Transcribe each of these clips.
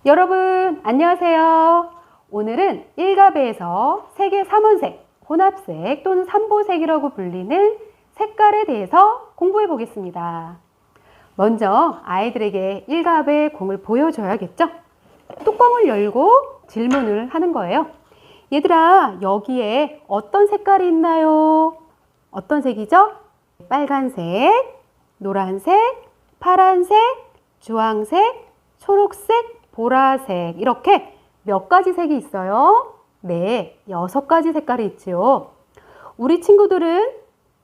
여러분 안녕하세요. 오늘은 일갑에서 색의 3원색, 혼합색 또는 삼보색이라고 불리는 색깔에 대해서 공부해 보겠습니다. 먼저 아이들에게 일갑의 공을 보여줘야겠죠? 뚜껑을 열고 질문을 하는 거예요. 얘들아, 여기에 어떤 색깔이 있나요? 어떤 색이죠? 빨간색, 노란색, 파란색, 주황색, 초록색, 보라색, 이렇게 몇 가지 색이 있어요? 네, 6가지 색깔이 있지요. 우리 친구들은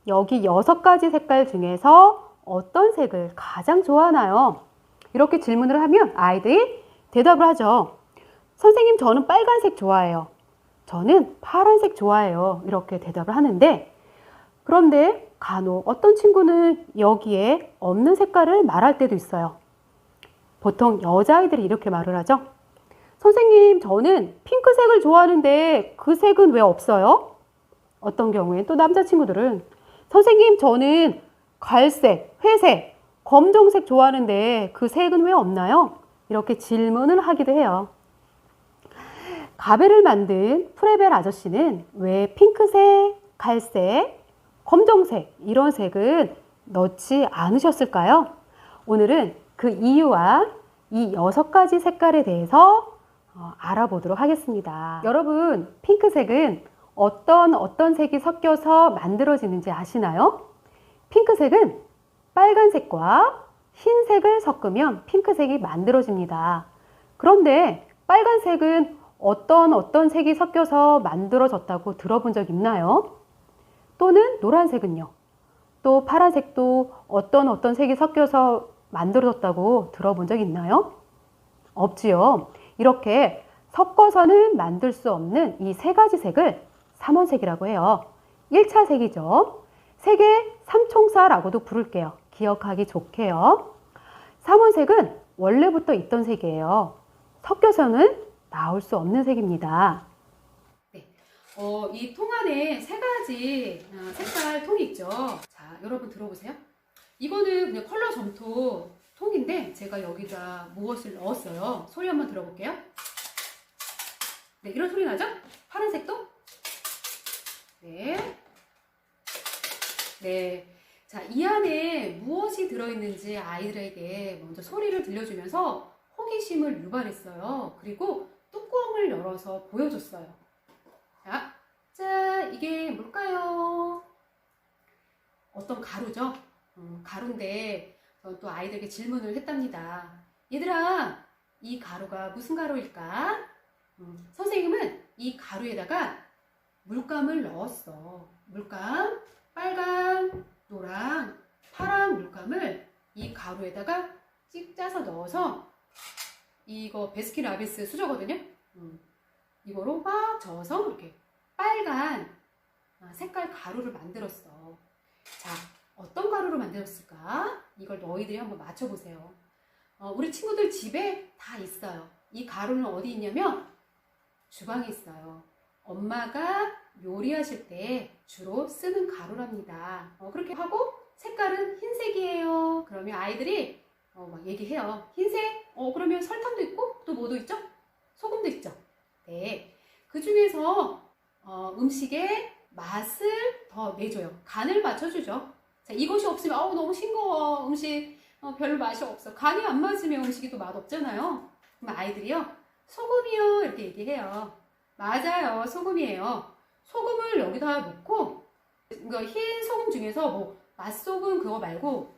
여기 6가지 색깔 중에서 어떤 색을 가장 좋아하나요? 이렇게 질문을 하면 아이들이 대답을 하죠. 선생님, 저는 빨간색 좋아해요. 저는 파란색 좋아해요. 이렇게 대답을 하는데, 그런데 간혹 어떤 친구는 여기에 없는 색깔을 말할 때도 있어요. 보통 여자아이들이 이렇게 말을 하죠. 선생님, 저는 핑크색을 좋아하는데 그 색은 왜 없어요? 어떤 경우엔 또 남자친구들은 선생님, 저는 갈색, 회색, 검정색 좋아하는데 그 색은 왜 없나요? 이렇게 질문을 하기도 해요. 가베를 만든 프레벨 아저씨는 왜 핑크색, 갈색, 검정색 이런 색은 넣지 않으셨을까요? 오늘은 그 이유와 이 6가지 색깔에 대해서 알아보도록 하겠습니다. 여러분, 핑크색은 어떤 색이 섞여서 만들어지는지 아시나요? 핑크색은 빨간색과 흰색을 섞으면 핑크색이 만들어집니다. 그런데 빨간색은 어떤 색이 섞여서 만들어졌다고 들어본 적 있나요? 또는 노란색은요? 또 파란색도 어떤 색이 섞여서 만들어졌다고 들어본 적 있나요? 없지요. 이렇게 섞어서는 만들 수 없는 이 3가지 색을 삼원색이라고 해요. 1차 색이죠. 색의 삼총사라고도 부를게요. 기억하기 좋게요. 삼원색은 원래부터 있던 색이에요. 섞여서는 나올 수 없는 색입니다. 네. 이 통 안에 3가지 색깔 통이 있죠. 자, 여러분 들어보세요. 이거는 그냥 컬러 점토 통인데 제가 여기다 무엇을 넣었어요. 소리 한번 들어볼게요. 네, 이런 소리 나죠? 파란색도? 네. 네. 자, 이 안에 무엇이 들어있는지 아이들에게 먼저 소리를 들려주면서 호기심을 유발했어요. 그리고 뚜껑을 열어서 보여줬어요. 자, 이게 뭘까요? 어떤 가루죠? 가루인데 저는 또 아이들에게 질문을 했답니다. 얘들아, 이 가루가 무슨 가루일까? 선생님은 이 가루에다가 물감을 넣었어. 물감, 빨간, 노랑, 파란 물감을 이 가루에다가 찍 짜서 넣어서 이거 베스킨라빈스 수저거든요. 이거로 막 저어서 이렇게 빨간 색깔 가루를 만들었어. 자, 어떤 가루로 만들었을까? 이걸 너희들이 한번 맞춰보세요. 우리 친구들 집에 다 있어요. 이 가루는 어디 있냐면 주방에 있어요. 엄마가 요리하실 때 주로 쓰는 가루랍니다. 그렇게 하고 색깔은 흰색이에요. 그러면 아이들이 막 얘기해요. 흰색? 그러면 설탕도 있고 또 뭐도 있죠? 소금도 있죠. 네. 그 중에서 음식의 맛을 더 내줘요. 간을 맞춰주죠. 자, 이것이 없으면 너무 싱거워. 음식 별로 맛이 없어. 간이 안 맞으면 음식이 또 맛없잖아요. 그럼 아이들이요. 소금이요. 이렇게 얘기해요. 맞아요. 소금이에요. 소금을 여기다 넣고 흰 소금 중에서 뭐 맛소금 그거 말고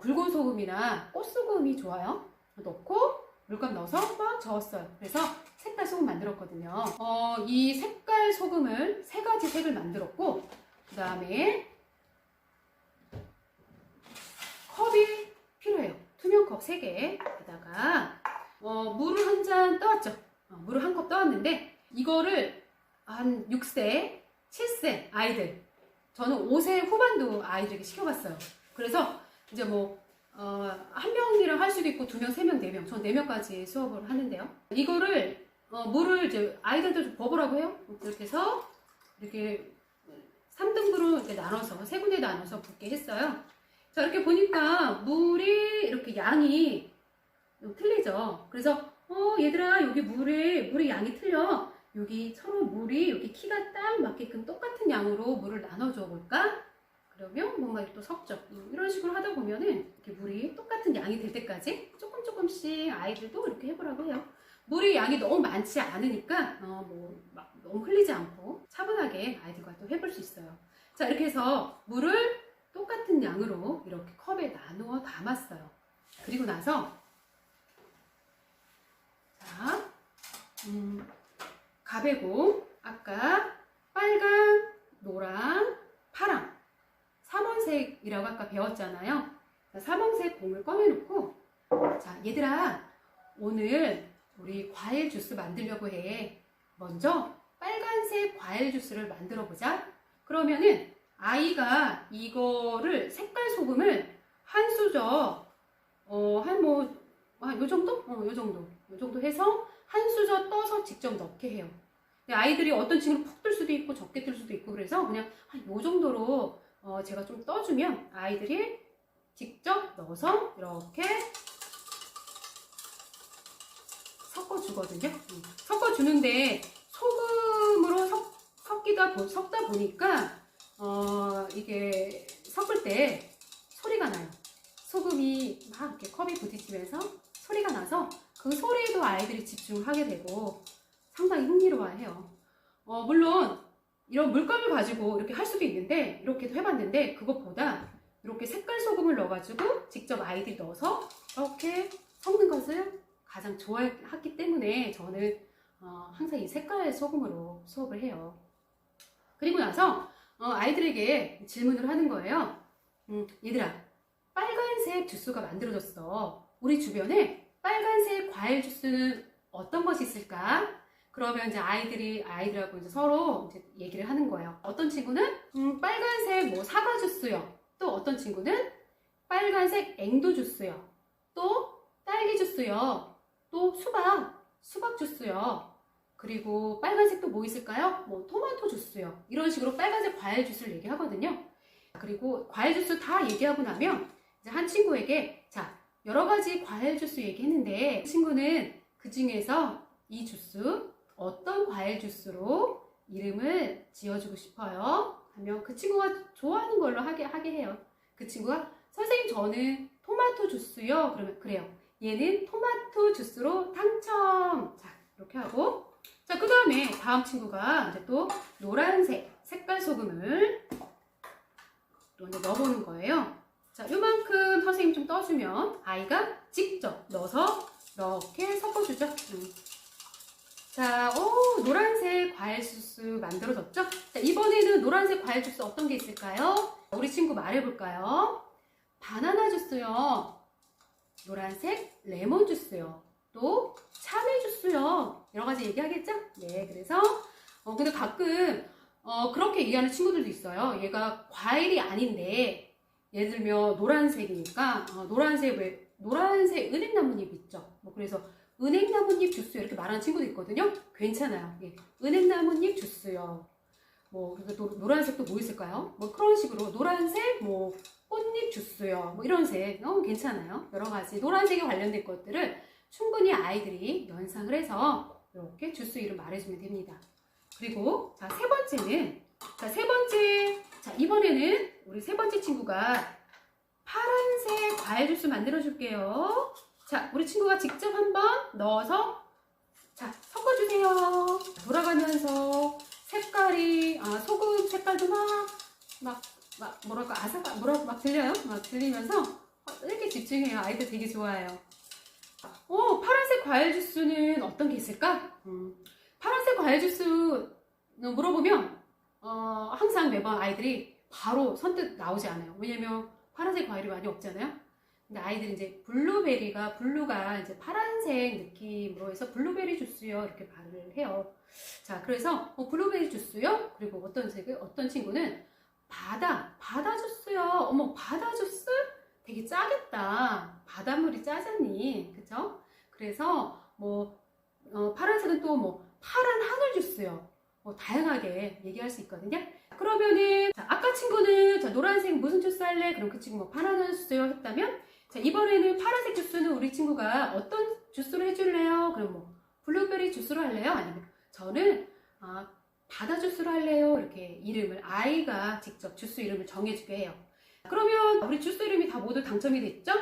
붉은 소금이나 꽃소금이 좋아요. 넣고 물감 넣어서 막 저었어요. 그래서 색깔 소금 만들었거든요. 이 색깔 소금을 3가지 색을 만들었고 그 다음에 컵이 필요해요. 투명 컵 3개에다가 물을 한 잔 떠왔죠. 물을 1컵 떠왔는데 이거를 한 6세, 7세 아이들, 저는 5세 후반도 아이들에게 시켜봤어요. 그래서 이제 한 명이랑 할 수도 있고 2명, 3명, 4명, 전 4명까지 수업을 하는데요. 이거를 물을 이제 아이들도 좀 버보라고 해요. 이렇게 해서 이렇게 3등분으로 이렇게 나눠서 3군데 나눠서 붓게 했어요. 자, 이렇게 보니까 물이 이렇게 양이 좀 틀리죠. 그래서 얘들아, 여기 물의 양이 틀려. 여기 서로 물이 여기 키가 딱 맞게끔 똑같은 양으로 물을 나눠줘 볼까? 그러면 뭔가 또 섞죠. 이런 식으로 하다 보면은 이렇게 물이 똑같은 양이 될 때까지 조금씩 아이들도 이렇게 해보라고 해요. 물의 양이 너무 많지 않으니까 막 너무 흘리지 않고 차분하게 아이들과 또 해볼 수 있어요. 자, 이렇게 해서 물을 똑같은 양으로 이렇게 컵에 나누어 담았어요. 그리고 나서 자, 가베고 아까 빨강, 노랑, 파랑 3원색이라고 아까 배웠잖아요. 3원색 공을 꺼내놓고 자, 얘들아, 오늘 우리 과일 주스 만들려고 해. 먼저 빨간색 과일 주스를 만들어 보자. 그러면은 아이가 이거를 색깔 소금을 한 수저 요 정도? 요 정도 해서 한 수저 떠서 직접 넣게 해요. 아이들이 어떤 친구는 푹 뜰 수도 있고 적게 뜰 수도 있고 그래서 그냥 요 정도로 제가 좀 떠주면 아이들이 직접 넣어서 이렇게 섞어주거든요. 섞어주는데 소금으로 섞다 보니까 이게 섞을 때 소리가 나요. 소금이 막 이렇게 컵에 부딪히면서 소리가 나서 그 소리에도 아이들이 집중을 하게 되고 상당히 흥미로워해요. 물론 이런 물감을 가지고 이렇게 할 수도 있는데 이렇게도 해봤는데 그것보다 이렇게 색깔 소금을 넣어가지고 직접 아이들이 넣어서 이렇게 섞는 것을 가장 좋아했기 때문에 저는 항상 이 색깔 소금으로 수업을 해요. 그리고 나서 아이들에게 질문을 하는 거예요. 얘들아, 빨간색 주스가 만들어졌어. 우리 주변에 빨간색 과일 주스는 어떤 것이 있을까? 그러면 이제 아이들하고 이제 서로 이제 얘기를 하는 거예요. 어떤 친구는 빨간색 사과 주스요. 또 어떤 친구는 빨간색 앵두 주스요. 또 딸기 주스요. 또 수박 주스요. 그리고 빨간색 또 뭐 있을까요? 토마토 주스요. 이런 식으로 빨간색 과일 주스를 얘기하거든요. 그리고 과일 주스 다 얘기하고 나면 이제 한 친구에게 자, 여러 가지 과일 주스 얘기했는데 그 친구는 그 중에서 이 주스 어떤 과일 주스로 이름을 지어주고 싶어요? 하면 그 친구가 좋아하는 걸로 하게 해요. 그 친구가 선생님 저는 토마토 주스요. 그러면 그래요. 얘는 토마토 주스로 당첨. 자, 이렇게 하고 자, 그 다음에 다음 친구가 이제 또 노란색 색깔 소금을 또 이제 넣어보는 거예요. 자, 요만큼 선생님 좀 떠주면 아이가 직접 넣어서 이렇게 섞어주죠. 자, 노란색 과일 주스 만들어졌죠? 자, 이번에는 노란색 과일 주스 어떤 게 있을까요? 우리 친구 말해볼까요? 바나나 주스요. 노란색 레몬 주스요. 또 참외 주스요. 여러 가지 얘기하겠죠? 네, 그래서 근데 가끔 그렇게 얘기하는 친구들도 있어요. 얘가 과일이 아닌데 예를 들면 노란색이니까 노란색 은행나뭇잎 있죠? 그래서 은행나뭇잎 주스 이렇게 말하는 친구도 있거든요. 괜찮아요. 예, 은행나뭇잎 주스요. 그래서 노란색도 뭐 있을까요? 그런 식으로 노란색 꽃잎 주스요. 이런 색 괜찮아요. 여러 가지 노란색에 관련된 것들을 충분히 아이들이 연상을 해서 이렇게 주스 이름 말해주면 됩니다. 그리고 자, 이번에는 우리 세 번째 친구가 파란색 과일 주스 만들어 줄게요. 자, 우리 친구가 직접 한번 넣어서 자, 섞어주세요. 돌아가면서 색깔이 소금 색깔도 막 들려요? 막 들리면서 이렇게 집중해요. 아이들 되게 좋아해요. 파란색 과일 주스는 어떤 게 있을까? 파란색 과일 주스 물어보면 항상 매번 아이들이 바로 선뜻 나오지 않아요. 왜냐면 파란색 과일이 많이 없잖아요. 근데 아이들이 이제 블루가 이제 파란색 느낌으로 해서 블루베리 주스요 이렇게 말을 해요. 자, 그래서 블루베리 주스요. 그리고 어떤 친구는 바다 주스요. 어머, 바다 주스? 되게 짜겠다. 바닷물이 짜잖니. 그쵸? 그래서 파란색은 또 파란 하늘 주스요. 다양하게 얘기할 수 있거든요. 그러면은 자, 아까 친구는 자, 노란색 무슨 주스 할래? 그럼 그 친구 바나나 주스요 했다면 자, 이번에는 파란색 주스는 우리 친구가 어떤 주스로 해줄래요? 그럼 뭐 블루베리 주스로 할래요? 아니면 저는 바다 주스로 할래요? 이렇게 이름을 아이가 직접 주스 이름을 정해주게 해요. 그러면 우리 주스 이름이 다 모두 당첨이 됐죠?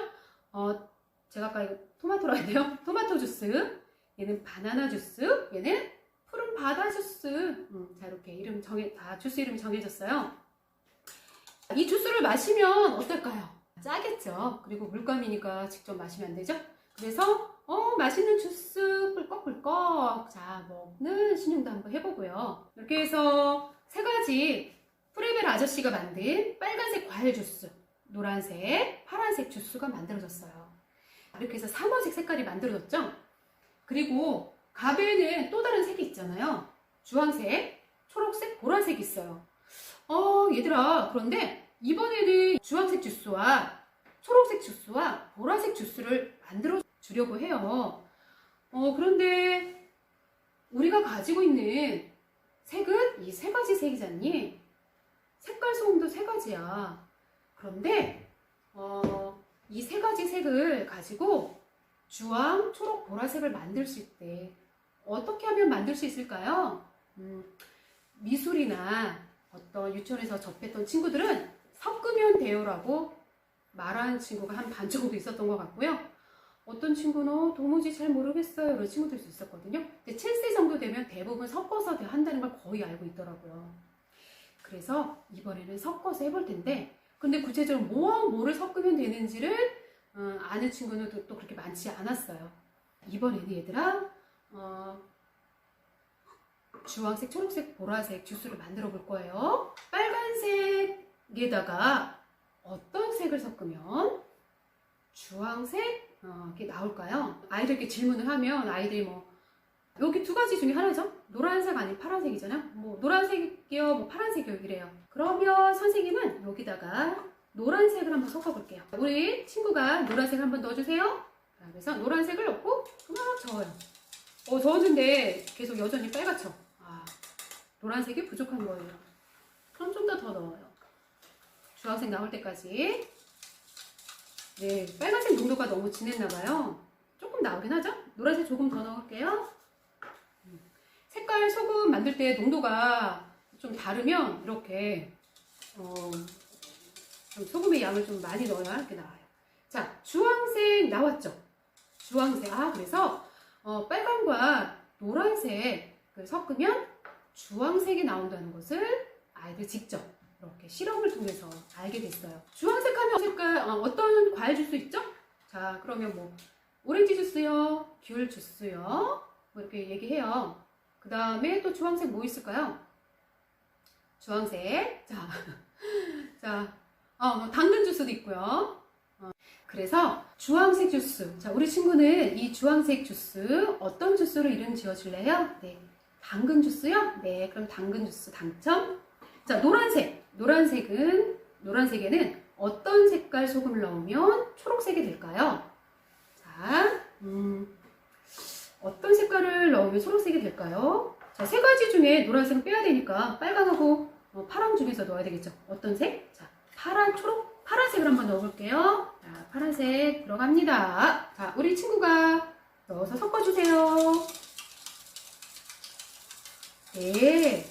제가 아까 이거 토마토로 했네요. 토마토 주스, 얘는 바나나 주스, 얘는 푸른 바다 주스. 자, 이렇게 이름 다 주스 이름이 정해졌어요. 이 주스를 마시면 어떨까요? 짜겠죠. 그리고 물감이니까 직접 마시면 안 되죠. 그래서 맛있는 주스 꿀꺽꿀꺽 자 먹는 신용도 한번 해보고요. 이렇게 해서 세 가지 프레벨 아저씨가 만든 빨간색 과일 주스, 노란색, 파란색 주스가 만들어졌어요. 이렇게 해서 3원색 색깔이 만들어졌죠. 그리고 가베에는 또 다른 색이 있잖아요. 주황색, 초록색, 보라색이 있어요. 얘들아, 그런데 이번에는 주황색 주스와 초록색 주스와 보라색 주스를 만들어 주려고 해요. 그런데 우리가 가지고 있는 색은 이 세 가지 색이잖니. 색깔 소금도 세 가지야. 그런데 이 세 가지 색을 가지고 주황, 초록, 보라색을 만들 수 있대. 어떻게 하면 만들 수 있을까요? 미술이나 어떤 유치원에서 접했던 친구들은 섞으면 돼요라고 말하는 친구가 한 반 정도 있었던 것 같고요. 어떤 친구는 도무지 잘 모르겠어요 이런 친구들도 있었거든요. 근데 7세 정도 되면 대부분 섞어서 한다는 걸 거의 알고 있더라고요. 그래서 이번에는 섞어서 해볼 텐데, 근데 구체적으로 뭐와 뭐를 섞으면 되는지를 아는 친구는 또 그렇게 많지 않았어요. 이번에는 얘들아 주황색, 초록색, 보라색 주스를 만들어 볼 거예요. 빨간색에다가 어떤 색을 섞으면 주황색 이렇게 나올까요? 아이들께 질문을 하면 아이들이 여기 두 가지 중에 하나죠. 노란색 아니면 파란색이잖아요. 노란색이요, 파란색이요 이래요. 그러면 선생님은 여기다가 노란색을 한번 섞어 볼게요. 우리 친구가 노란색 한번 넣어주세요. 그래서 노란색을 넣고 막 저어요. 저었는데 계속 여전히 빨갛죠. 노란색이 부족한 거예요. 그럼 좀 더 넣어요. 주황색 나올 때까지. 네, 빨간색 농도가 너무 진했나봐요. 조금 나오긴 하죠? 노란색 조금 더 넣을게요. 색깔 소금 만들 때 농도가 좀 다르면 이렇게 좀 소금의 양을 좀 많이 넣어야 이렇게 나와요. 자, 주황색 나왔죠? 주황색. 그래서 빨간과 노란색을 섞으면 주황색이 나온다는 것을 아이들 직접 이렇게 실험을 통해서 알게 됐어요. 주황색 하면 색깔 어떤 과일 주스 있죠? 자, 그러면 오렌지 주스요, 귤 주스요, 이렇게 얘기해요. 그 다음에 또 주황색 뭐 있을까요? 주황색. 자, 당근 주스도 있고요. 그래서 주황색 주스. 자, 우리 친구는 이 주황색 주스 어떤 주스로 이름 지어줄래요? 네, 당근 주스요? 네, 그럼 당근 주스 당첨. 자, 노란색. 노란색에는 어떤 색깔 소금을 넣으면 초록색이 될까요? 자, 어떤 색깔을 넣으면 초록색이 될까요? 자, 세 가지 중에 노란색은 빼야 되니까 빨강하고 파랑 중에서 넣어야 되겠죠. 어떤 색? 자, 파란, 초록, 파란색을 한번 넣어볼게요. 자, 파란색 들어갑니다. 자, 우리 친구가 넣어서 섞어주세요. 네,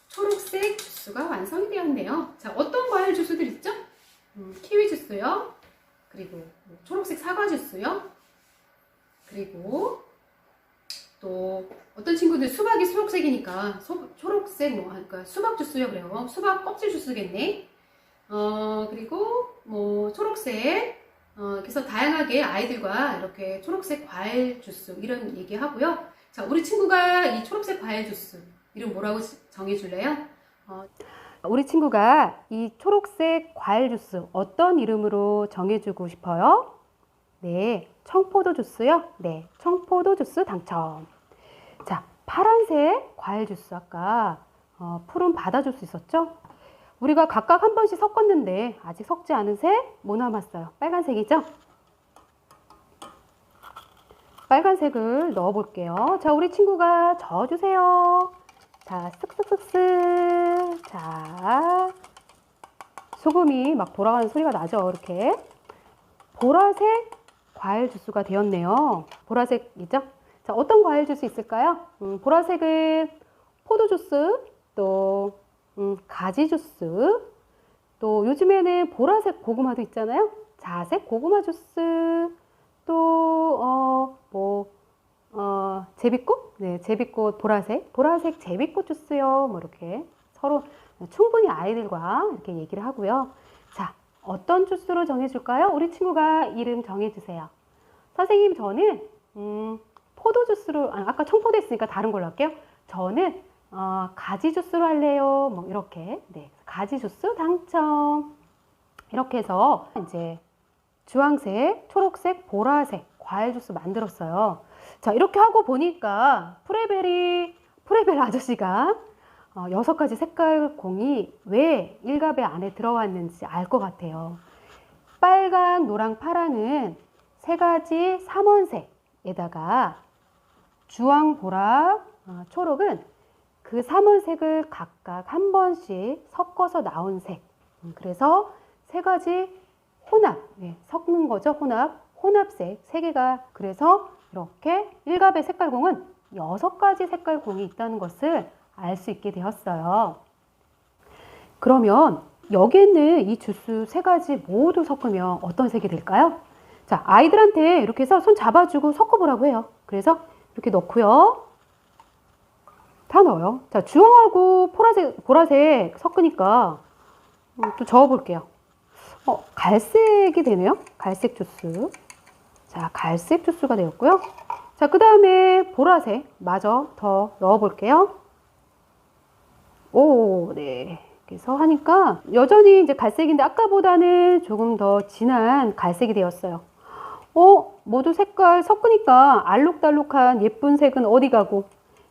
초록색 주스가 완성이 되었네요. 자, 어떤 과일 주스들 있죠? 키위 주스요. 그리고 초록색 사과 주스요. 그리고 또 어떤 친구들 수박이 초록색이니까 초록색 그러니까 수박 주스요. 그래요. 수박 껍질 주스겠네. 그리고 초록색. 그래서 다양하게 아이들과 이렇게 초록색 과일 주스 이런 얘기 하고요. 자, 우리 친구가 이 초록색 과일 주스 이름 뭐라고 정해줄래요? 우리 친구가 이 초록색 과일 주스 어떤 이름으로 정해주고 싶어요? 네, 청포도 주스요? 네, 청포도 주스 당첨. 자, 파란색 과일 주스 아까 푸른 바다 주스 있었죠? 우리가 각각 한 번씩 섞었는데 아직 섞지 않은 색 뭐 남았어요? 빨간색이죠? 빨간색을 넣어 볼게요. 자, 우리 친구가 저어주세요. 자, 쓱쓱쓱쓱. 자, 소금이 막 돌아가는 소리가 나죠? 이렇게. 보라색 과일 주스가 되었네요. 보라색이죠? 자, 어떤 과일 주스 있을까요? 보라색은 포도 주스, 또 가지 주스, 또 요즘에는 보라색 고구마도 있잖아요. 자색 고구마 주스, 또 제비꽃? 네, 제비꽃 보라색 제비꽃 주스요. 뭐 이렇게 서로 충분히 아이들과 이렇게 얘기를 하고요. 자, 어떤 주스로 정해줄까요? 우리 친구가 이름 정해주세요. 선생님, 저는 포도 주스로, 아까 청포도 했으니까 다른 걸로 할게요. 저는 가지 주스로 할래요. 뭐 이렇게. 네, 가지 주스 당첨. 이렇게 해서 이제 주황색, 초록색, 보라색 과일 주스 만들었어요. 자, 이렇게 하고 보니까 프레벨 아저씨가 6가지 색깔 공이 왜 일갑에 안에 들어왔는지 알 것 같아요. 빨강, 노랑, 파랑은 3가지 삼원색에다가 주황, 보라, 초록은 그 삼원색을 각각 한 번씩 섞어서 나온 색. 그래서 3가지 혼합, 섞는 거죠. 혼합색 3개가. 그래서 이렇게 일갑의 색깔공은 6가지 색깔공이 있다는 것을 알 수 있게 되었어요. 그러면 여기에 이 주스 3가지 모두 섞으면 어떤 색이 될까요? 자, 아이들한테 이렇게 해서 손 잡아주고 섞어보라고 해요. 그래서 이렇게 넣고요. 다 넣어요. 자, 주황하고 보라색 섞으니까 또 저어볼게요. 갈색이 되네요. 갈색 주스. 자, 갈색 주스가 되었고요. 자, 그 다음에 보라색 마저 더 넣어볼게요. 오, 네. 그래서 하니까 여전히 이제 갈색인데 아까보다는 조금 더 진한 갈색이 되었어요. 모두 색깔 섞으니까 알록달록한 예쁜 색은 어디 가고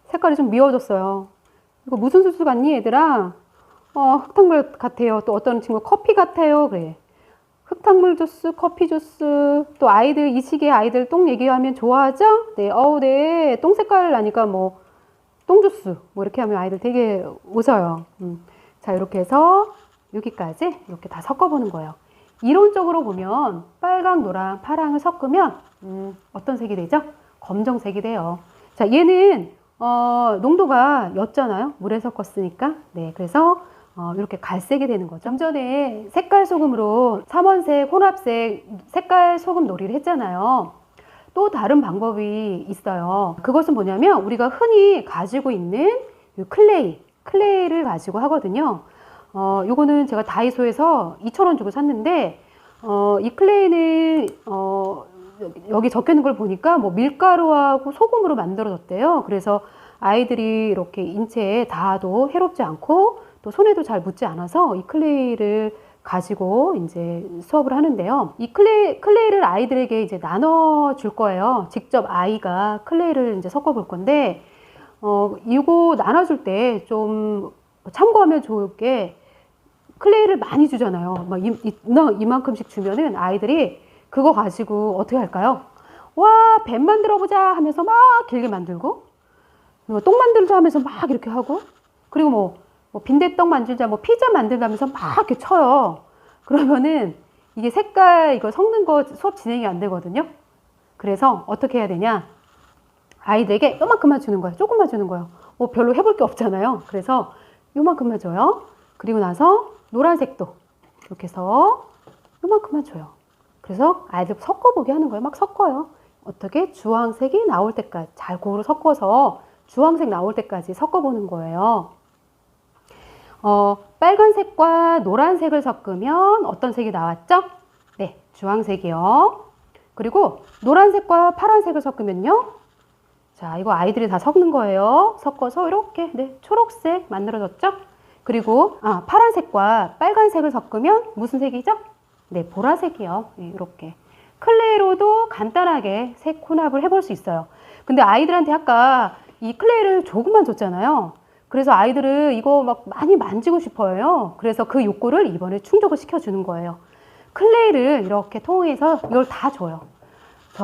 색깔이 좀 미워졌어요. 이거 무슨 주스 같니, 얘들아? 흙탕물 같아요. 또 어떤 친구 커피 같아요. 그래. 흙탕물 주스, 커피 주스. 또 아이들, 이 시기에 아이들 똥 얘기하면 좋아하죠? 네, 네. 똥 색깔 나니까 뭐 똥 주스 뭐 이렇게 하면 아이들 되게 웃어요. 자, 이렇게 해서 여기까지 이렇게 다 섞어보는 거예요. 이론적으로 보면 빨강, 노랑, 파랑을 섞으면 어떤 색이 되죠? 검정색이 돼요. 자, 얘는 농도가 옅잖아요. 물에 섞었으니까. 네, 그래서 이렇게 갈색이 되는 거죠. 좀 전에 색깔 소금으로 삼원색, 혼합색 색깔 소금 놀이를 했잖아요. 또 다른 방법이 있어요. 그것은 뭐냐면 우리가 흔히 가지고 있는 클레이를 가지고 하거든요. 요거는 제가 다이소에서 2,000원 주고 샀는데 이 클레이는 여기 적혀 있는 걸 보니까 뭐 밀가루하고 소금으로 만들어졌대요. 그래서 아이들이 이렇게 인체에 닿아도 해롭지 않고 또 손에도 잘 묻지 않아서 이 클레이를 가지고 이제 수업을 하는데요. 이 클레이를 아이들에게 이제 나눠 줄 거예요. 직접 아이가 클레이를 이제 섞어 볼 건데, 이거 나눠줄 때 좀 참고하면 좋을 게 클레이를 많이 주잖아요. 막 이만큼씩 주면은 아이들이 그거 가지고 어떻게 할까요? 와, 뱀 만들어 보자 하면서 막 길게 만들고, 똥 만들자 하면서 막 이렇게 하고, 그리고 뭐 빈대떡 만들자, 뭐 피자 만들자면서 막 이렇게 쳐요. 그러면은 이게 색깔 이거 섞는 거 수업 진행이 안 되거든요. 그래서 어떻게 해야 되냐? 아이들에게 요만큼만 주는 거예요. 조금만 주는 거예요. 뭐 별로 해볼 게 없잖아요. 그래서 요만큼만 줘요. 그리고 나서 노란색도 이렇게 해서 요만큼만 줘요. 그래서 아이들 섞어보게 하는 거예요. 막 섞어요. 어떻게? 주황색이 나올 때까지 잘 고루 섞어서 주황색 나올 때까지 섞어보는 거예요. 빨간색과 노란색을 섞으면 어떤 색이 나왔죠? 네, 주황색이요. 그리고 노란색과 파란색을 섞으면요. 자, 이거 아이들이 다 섞는 거예요. 섞어서 이렇게, 네, 초록색 만들어졌죠? 그리고 파란색과 빨간색을 섞으면 무슨 색이죠? 네, 보라색이요. 네, 이렇게. 클레이로도 간단하게 색 혼합을 해볼 수 있어요. 근데 아이들한테 아까 이 클레이를 조금만 줬잖아요. 그래서 아이들은 이거 막 많이 만지고 싶어요. 그래서 그 욕구를 이번에 충족을 시켜주는 거예요. 클레이를 이렇게 통해서 이걸 다 줘요.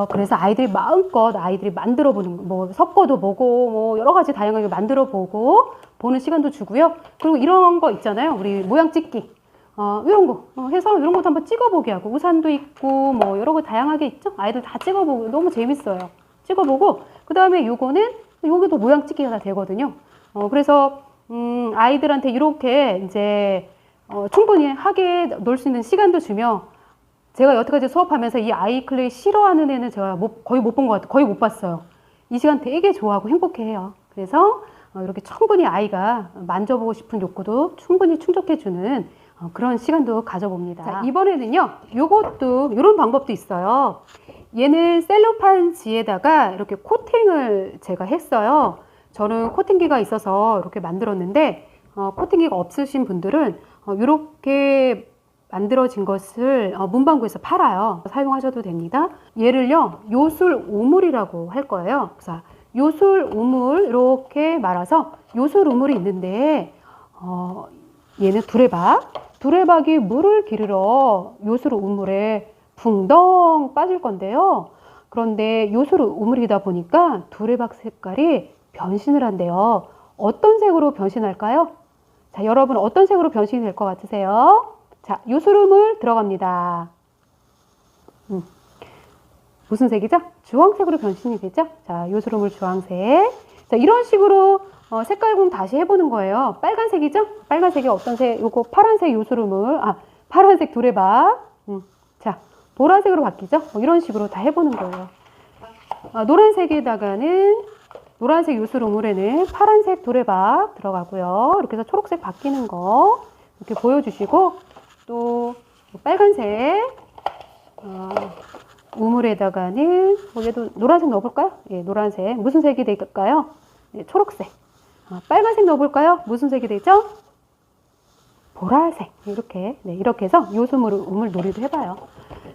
그래서 아이들이 마음껏 아이들이 만들어 보는, 뭐 섞어도 보고, 뭐 여러 가지 다양하게 만들어 보고, 보는 시간도 주고요. 그리고 이런 거 있잖아요. 우리 모양 찍기. 이런 거 해서 이런 것도 한번 찍어보게 하고, 우산도 있고 뭐 여러 거 다양하게 있죠. 아이들 다 찍어보고 너무 재밌어요. 찍어보고 그 다음에 요거는 여기도 모양 찍기가 되거든요. 그래서 아이들한테 이렇게 이제 충분히 하게 놀 수 있는 시간도 주며, 제가 여태까지 수업하면서 이 아이클레이 싫어하는 애는 제가 거의 못 본 것 같아요. 거의 못 봤어요. 이 시간 되게 좋아하고 행복해해요. 그래서 이렇게 충분히 아이가 만져보고 싶은 욕구도 충분히 충족해주는 그런 시간도 가져봅니다. 자, 이번에는요, 요것도 이런 방법도 있어요. 얘는 셀로판지에다가 이렇게 코팅을 제가 했어요. 저는 코팅기가 있어서 이렇게 만들었는데, 코팅기가 없으신 분들은 이렇게 만들어진 것을 문방구에서 팔아요. 사용하셔도 됩니다. 얘를요, 요술 우물이라고 할 거예요. 그래서 요술 우물 이렇게 말아서 요술 우물이 있는데, 얘는 두레박이 물을 기르러 요술 우물에 붕덩 빠질 건데요. 그런데 요술 우물이다 보니까 두레박 색깔이 변신을 한대요. 어떤 색으로 변신할까요? 자, 여러분 어떤 색으로 변신이 될 것 같으세요? 자, 요술 우물 들어갑니다. 무슨 색이죠? 주황색으로 변신이 되죠? 자, 요술 우물 주황색. 자, 이런 식으로 색깔공 다시 해보는 거예요. 빨간색이죠? 빨간색이 어떤 색? 요거 파란색 요술 우물, 파란색 두레박. 자, 보라색으로 바뀌죠? 이런 식으로 다 해보는 거예요. 노란색에다가는, 노란색 요술 우물에는 파란색 두레박 들어가고요. 이렇게 해서 초록색 바뀌는 거 이렇게 보여주시고, 또 빨간색 우물에다가는 얘도 노란색 넣어볼까요? 예, 노란색. 무슨 색이 될까요? 예, 초록색. 빨간색 넣어볼까요? 무슨 색이 되죠? 보라색. 이렇게. 네, 이렇게 해서 요술 우물 놀이도 해봐요.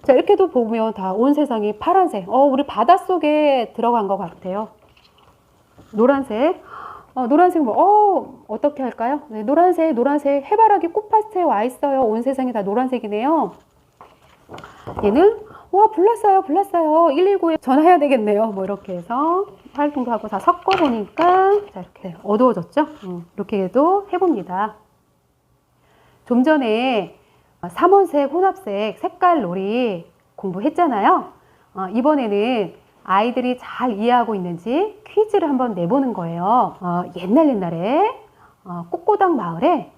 자, 이렇게도 보면 다 온 세상이 파란색. 우리 바닷속에 들어간 것 같아요. 노란색. 노란색 어떻게 할까요? 네, 노란색 해바라기 꽃밭에 와 있어요. 온 세상이 다 노란색이네요. 얘는 불났어요 119에 전화해야 되겠네요. 뭐 이렇게 해서 활동도 하고 다 섞어 보니까 자, 이렇게 어두워졌죠. 이렇게 해도 해봅니다. 좀 전에 3원색 혼합색 색깔 놀이 공부했잖아요. 이번에는 아이들이 잘 이해하고 있는지 퀴즈를 한번 내보는 거예요. 옛날에 꽃고당 마을에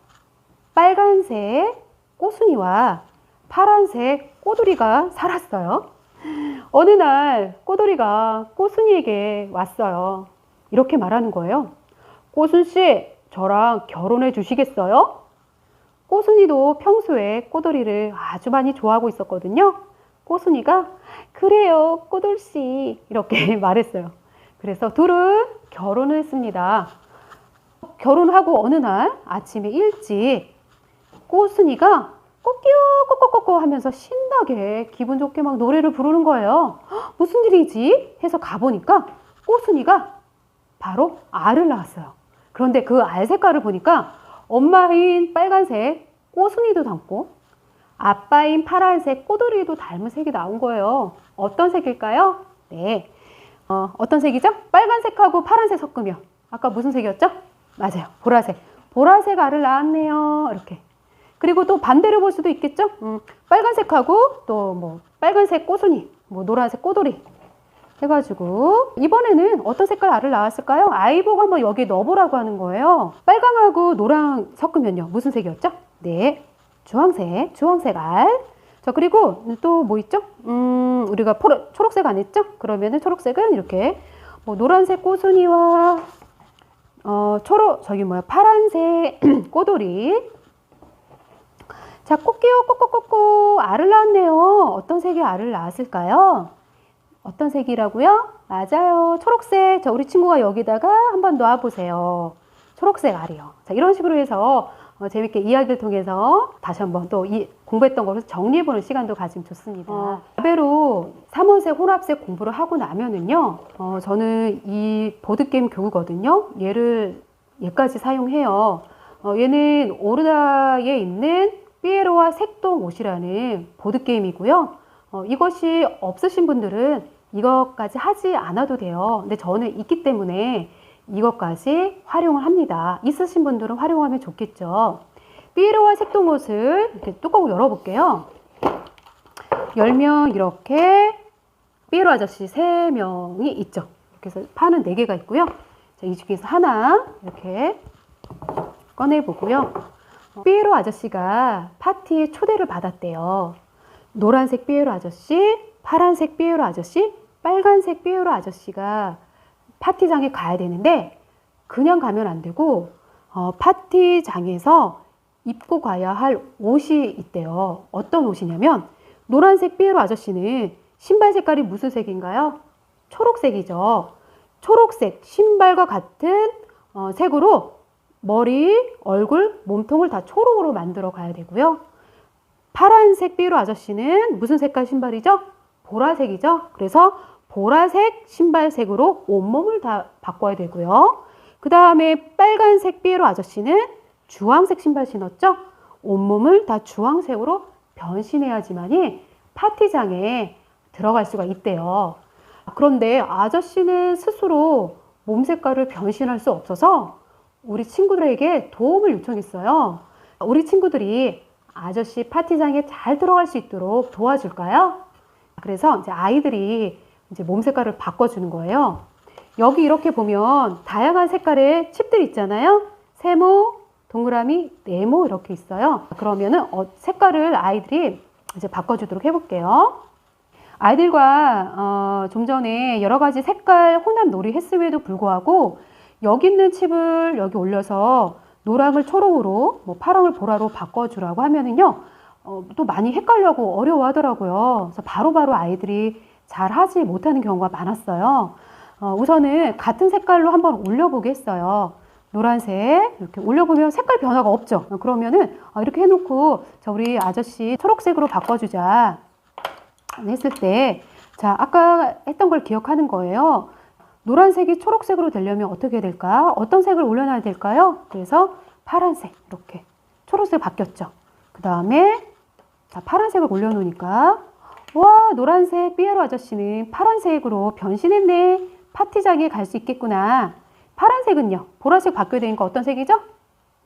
빨간색 꼬순이와 파란색 꼬돌이가 살았어요. 어느 날 꼬돌이가 꼬순이에게 왔어요. 이렇게 말하는 거예요. 꼬순씨, 저랑 결혼해 주시겠어요? 꼬순이도 평소에 꼬돌이를 아주 많이 좋아하고 있었거든요. 꼬순이가 그래요 꼬돌씨 이렇게 말했어요. 그래서 둘은 결혼을 했습니다. 결혼하고 어느 날 아침에 일찍 꼬순이가 꼬끼요 꼬꼬꼬꼬 하면서 신나게 기분 좋게 막 노래를 부르는 거예요. 무슨 일이지? 해서 가보니까 꼬순이가 바로 알을 낳았어요. 그런데 그 알 색깔을 보니까 엄마인 빨간색 꼬순이도 닮고 아빠인 파란색 꼬돌이도 닮은 색이 나온 거예요. 어떤 색일까요? 네, 어떤 색이죠? 빨간색하고 파란색 섞으면 아까 무슨 색이었죠? 맞아요, 보라색 알을 낳았네요. 이렇게. 그리고 또 반대로 볼 수도 있겠죠? 빨간색하고 또 뭐 빨간색 꼬순이, 뭐 노란색 꼬돌이 해가지고 이번에는 어떤 색깔 알을 낳았을까요? 아이 보고 한번 여기에 넣어보라고 하는 거예요. 빨강하고 노랑 섞으면요 무슨 색이었죠? 네, 주황색 알. 자, 그리고 또 뭐 있죠? 우리가 초록색 안 했죠? 그러면은 초록색은 이렇게 뭐 노란색 꼬순이와 파란색 꼬돌이. 자, 꽃게요 꼬꼬꼬꼬 알을 낳았네요. 어떤 색의 알을 낳았을까요? 어떤 색이라고요? 맞아요, 초록색. 자, 우리 친구가 여기다가 한번 놔보세요. 초록색 알이요. 자, 이런 식으로 해서 재밌게 이야기를 통해서 다시 한번 또 공부했던 것을 정리해보는 시간도 가지면 좋습니다. 가베로 3원색 혼합색 공부를 하고 나면은요, 저는 이 보드게임 교구거든요. 얘까지 사용해요. 얘는 오르다에 있는 삐에로와 색동옷이라는 보드게임이고요. 이것이 없으신 분들은 이것까지 하지 않아도 돼요. 근데 저는 있기 때문에 이것까지 활용을 합니다. 있으신 분들은 활용하면 좋겠죠. 삐에로와 색동옷을 이렇게 뚜껑을 열어볼게요. 열면 이렇게 삐에로 아저씨 3명이 있죠. 이렇게 해서 판은 4개가 있고요. 자, 이 중에서 하나 이렇게 꺼내보고요. 삐에로 아저씨가 파티에 초대를 받았대요. 노란색 삐에로 아저씨, 파란색 삐에로 아저씨, 빨간색 삐에로 아저씨가 파티장에 가야 되는데 그냥 가면 안 되고 파티장에서 입고 가야 할 옷이 있대요. 어떤 옷이냐면 노란색 삐에로 아저씨는 신발 색깔이 무슨 색인가요? 초록색이죠. 초록색 신발과 같은 색으로 머리, 얼굴, 몸통을 다 초록으로 만들어 가야 되고요. 파란색 삐에로 아저씨는 무슨 색깔 신발이죠? 보라색이죠. 그래서 보라색 신발색으로 온몸을 다 바꿔야 되고요. 그 다음에 빨간색 삐에로 아저씨는 주황색 신발 신었죠? 온몸을 다 주황색으로 변신해야지만이 파티장에 들어갈 수가 있대요. 그런데 아저씨는 스스로 몸 색깔을 변신할 수 없어서 우리 친구들에게 도움을 요청했어요. 우리 친구들이 아저씨 파티장에 잘 들어갈 수 있도록 도와줄까요? 그래서 이제 아이들이 이제 몸 색깔을 바꿔주는 거예요. 여기 이렇게 보면 다양한 색깔의 칩들 있잖아요. 세모, 동그라미, 네모 이렇게 있어요. 그러면은 색깔을 아이들이 이제 바꿔주도록 해볼게요. 아이들과 좀 전에 여러 가지 색깔 혼합 놀이 했음에도 불구하고 여기 있는 칩을 여기 올려서 노랑을 초록으로 뭐 파랑을 보라로 바꿔주라고 하면은요 또 많이 헷갈려고 어려워하더라고요. 그래서 바로바로 아이들이 잘 하지 못하는 경우가 많았어요. 우선은 같은 색깔로 한번 올려보겠어요. 노란색 이렇게 올려보면 색깔 변화가 없죠. 그러면은 이렇게 해놓고 자 우리 아저씨 초록색으로 바꿔주자 했을 때 자 아까 했던 걸 기억하는 거예요. 노란색이 초록색으로 되려면 어떻게 될까? 어떤 색을 올려놔야 될까요? 그래서 파란색 이렇게 초록색 바뀌었죠. 그 다음에 자 파란색을 올려놓으니까 와 노란색 삐에로 아저씨는 파란색으로 변신했네. 파티장에 갈 수 있겠구나. 파란색은요? 보라색 바뀌어야 되니까 어떤 색이죠?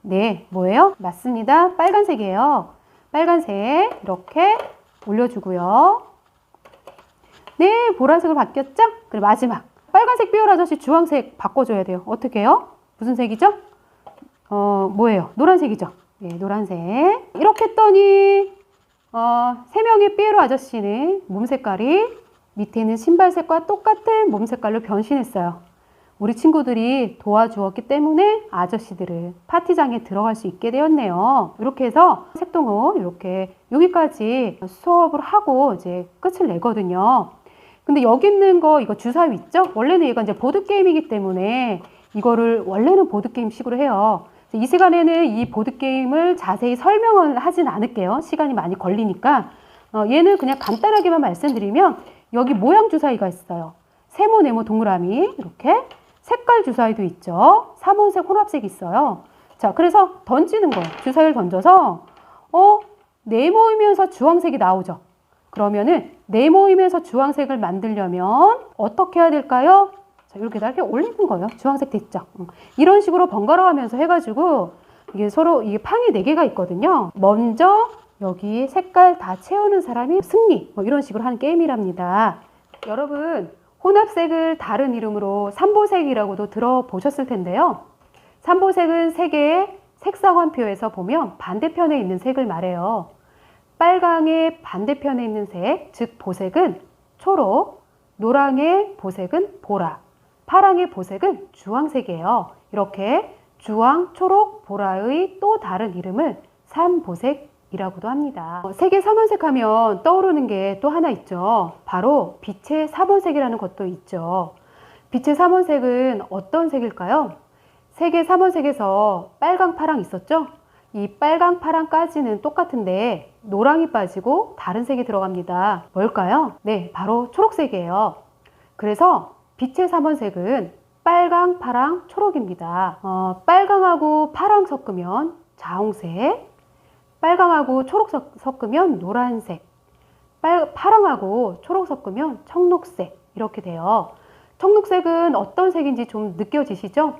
네, 뭐예요? 맞습니다. 빨간색이에요. 빨간색 이렇게 올려주고요. 네, 보라색으로 바뀌었죠? 그리고 마지막 빨간색 삐에로 아저씨 주황색 바꿔줘야 돼요. 어떻게 해요? 무슨 색이죠? 뭐예요? 노란색이죠? 네, 노란색. 이렇게 했더니 3명의 삐에로 아저씨는 몸 색깔이 밑에 있는 신발색과 똑같은 몸 색깔로 변신했어요. 우리 친구들이 도와주었기 때문에 아저씨들은 파티장에 들어갈 수 있게 되었네요. 이렇게 해서 색동호 이렇게 여기까지 수업을 하고 이제 끝을 내거든요. 근데 여기 있는 거 이거 주사위 있죠? 원래는 이거 이제 보드게임이기 때문에 이거를 원래는 보드게임식으로 해요. 이 시간에는 이 보드게임을 자세히 설명을 하진 않을게요. 시간이 많이 걸리니까. 얘는 그냥 간단하게만 말씀드리면 여기 모양 주사위가 있어요. 세모, 네모, 동그라미 이렇게 색깔 주사위도 있죠. 3원색 혼합색이 있어요. 자, 그래서 던지는 거예요. 주사위를 던져서 네모이면서 주황색이 나오죠. 그러면은 네모이면서 주황색을 만들려면 어떻게 해야 될까요? 자, 이렇게 이렇게 올리는 거예요. 주황색 됐죠. 이런 식으로 번갈아 가면서 해가지고 이게 서로 이게 판이 4개가 있거든요. 먼저 여기 색깔 다 채우는 사람이 승리 뭐 이런 식으로 하는 게임이랍니다. 여러분 혼합색을 다른 이름으로 삼보색이라고도 들어보셨을 텐데요. 삼보색은 세 개의 색상환표에서 보면 반대편에 있는 색을 말해요. 빨강의 반대편에 있는 색, 즉 보색은 초록, 노랑의 보색은 보라, 파랑의 보색은 주황색이에요. 이렇게 주황, 초록, 보라의 또 다른 이름을 삼보색이라고도 합니다. 색의 삼원색 하면 떠오르는 게 또 하나 있죠. 바로 빛의 삼원색이라는 것도 있죠. 빛의 삼원색은 어떤 색일까요? 색의 삼원색에서 빨강, 파랑 있었죠? 이 빨강, 파랑까지는 똑같은데 노랑이 빠지고 다른 색이 들어갑니다. 뭘까요? 네, 바로 초록색이에요. 그래서 빛의 삼원색은 빨강, 파랑, 초록입니다. 빨강하고 파랑 섞으면 자홍색, 빨강하고 초록 섞으면 노란색, 파랑하고 초록 섞으면 청록색 이렇게 돼요. 청록색은 어떤 색인지 좀 느껴지시죠?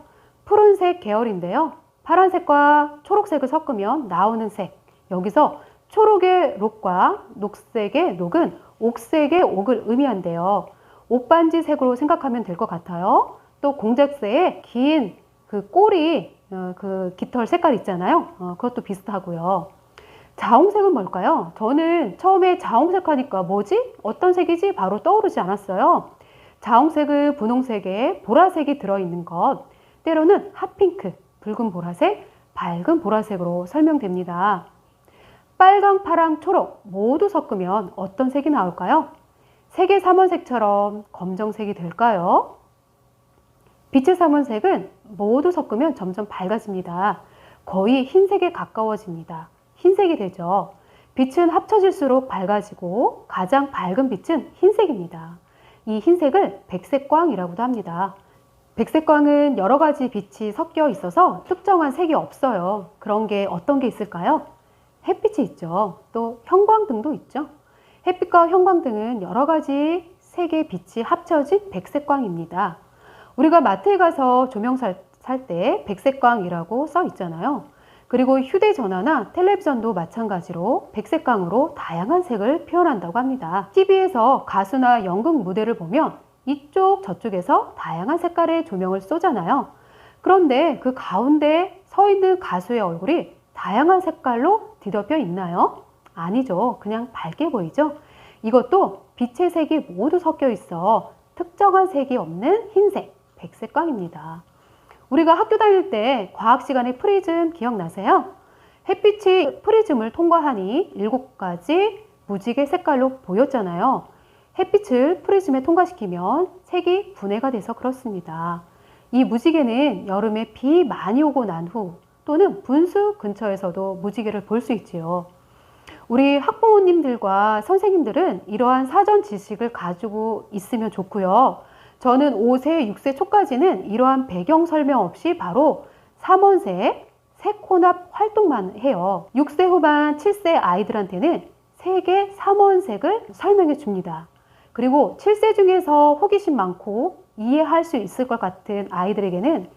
푸른색 계열인데요. 파란색과 초록색을 섞으면 나오는 색. 여기서 초록의 록과 녹색의 녹은 옥색의 옥을 의미한대요. 옥반지 색으로 생각하면 될 것 같아요. 또 공작새의 긴 그 꼬리, 그 깃털 색깔 있잖아요. 그것도 비슷하고요. 자홍색은 뭘까요? 저는 처음에 자홍색 하니까 뭐지? 어떤 색이지? 바로 떠오르지 않았어요. 자홍색은 분홍색에 보라색이 들어있는 것, 때로는 핫핑크, 붉은 보라색, 밝은 보라색으로 설명됩니다. 빨강, 파랑, 초록 모두 섞으면 어떤 색이 나올까요? 세계 삼원색처럼 검정색이 될까요? 빛의 삼원색은 모두 섞으면 점점 밝아집니다. 거의 흰색에 가까워집니다. 흰색이 되죠. 빛은 합쳐질수록 밝아지고 가장 밝은 빛은 흰색입니다. 이 흰색을 백색광이라고도 합니다. 백색광은 여러 가지 빛이 섞여 있어서 특정한 색이 없어요. 그런 게 어떤 게 있을까요? 햇빛이 있죠. 또 형광등도 있죠. 햇빛과 형광등은 여러 가지 색의 빛이 합쳐진 백색광입니다. 우리가 마트에 가서 조명 살 때 백색광이라고 써 있잖아요. 그리고 휴대전화나 텔레비전도 마찬가지로 백색광으로 다양한 색을 표현한다고 합니다. TV에서 가수나 연극 무대를 보면 이쪽 저쪽에서 다양한 색깔의 조명을 쏘잖아요. 그런데 그 가운데 서 있는 가수의 얼굴이 다양한 색깔로 뒤덮여 있나요? 아니죠. 그냥 밝게 보이죠? 이것도 빛의 색이 모두 섞여 있어 특정한 색이 없는 흰색, 백색광입니다. 우리가 학교 다닐 때 과학 시간에 프리즘 기억나세요? 햇빛이 프리즘을 통과하니 7가지 무지개 색깔로 보였잖아요. 햇빛을 프리즘에 통과시키면 색이 분해가 돼서 그렇습니다. 이 무지개는 여름에 비 많이 오고 난 후 또는 분수 근처에서도 무지개를 볼 수 있지요. 우리 학부모님들과 선생님들은 이러한 사전 지식을 가지고 있으면 좋고요. 저는 5세, 6세 초까지는 이러한 배경 설명 없이 바로 삼원색, 색혼합 활동만 해요. 6세 후반, 7세 아이들한테는 색의 삼원색을 설명해 줍니다. 그리고 7세 중에서 호기심 많고 이해할 수 있을 것 같은 아이들에게는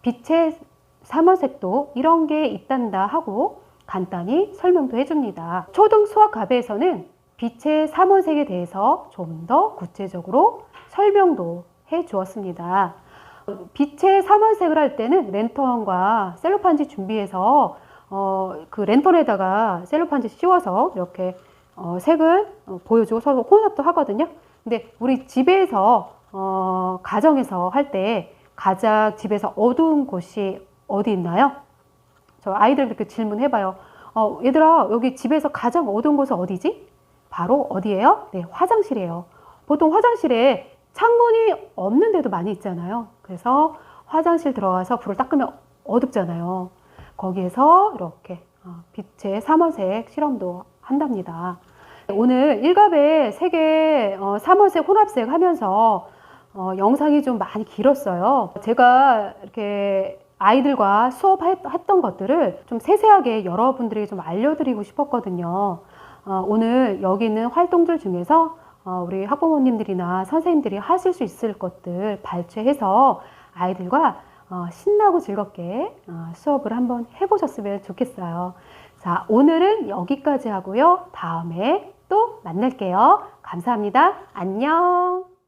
빛의 삼원색도 이런 게 있단다 하고 간단히 설명도 해줍니다. 초등 수학과배에서는 빛의 삼원색에 대해서 좀 더 구체적으로 설명도 해 주었습니다. 빛의 삼원색을 할 때는 랜턴과 셀로판지 준비해서 그 랜턴에다가 셀로판지 씌워서 이렇게 색을 보여주고 서로 혼합도 하거든요. 근데 우리 집에서 가정에서 할 때 가장 집에서 어두운 곳이 어디 있나요? 저 아이들 이렇게 질문해봐요. 얘들아, 여기 집에서 가장 어두운 곳은 어디지? 바로 어디예요? 네, 화장실이에요. 보통 화장실에 창문이 없는 데도 많이 있잖아요. 그래서 화장실 들어가서 불을 딱 끄면 어둡잖아요. 거기에서 이렇게 빛의 삼원색 실험도 한답니다. 오늘 1갑의 색의 삼원색 혼합색 하면서 영상이 좀 많이 길었어요. 제가 이렇게 아이들과 수업했던 것들을 좀 세세하게 여러분들에게 좀 알려드리고 싶었거든요. 오늘 여기 있는 활동들 중에서 우리 학부모님들이나 선생님들이 하실 수 있을 것들 발췌해서 아이들과 신나고 즐겁게 수업을 한번 해보셨으면 좋겠어요. 자, 오늘은 여기까지 하고요. 다음에 또 만날게요. 감사합니다. 안녕.